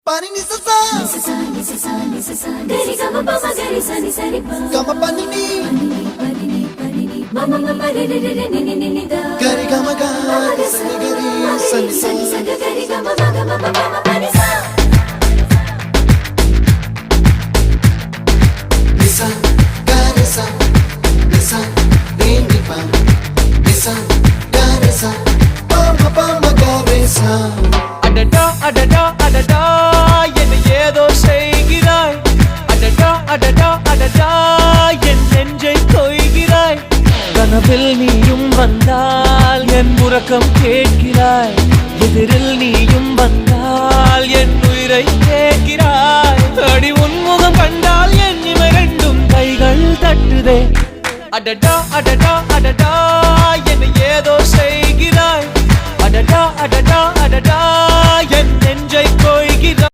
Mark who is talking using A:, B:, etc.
A: Pani ni sa sa gari gama pa ma gari sa ni sa ri pa gama pani ni mama mama re re re ni ni ni da gari gama ga sa ni gari sa ni sa gari gama ma gama mama pani sa nisa gari sa nisa re ni pa nisa gari sa pa ma gari sa
B: அடடா அடடா அடடா என்ன ஏதோ செய்கிறாய் அடடா அடடா அடடா என் நெஞ்சை கொய்கிறாய் கனவில் நீயும் வந்தால் என் உறக்கம் கேட்கிறாய் எதிரில் நீயும் வந்தால் என் உயிரை கேட்கிறாய் அடி உன்முகம் கண்டால் என் இமை ரெண்டும் கைகள் தட்டுதே அடடா அடடா அடடா என்ன ஏதோ செய்கிறாய் அடடா அடடா அடடா என் நெஞ்சை கொய்கிறாய்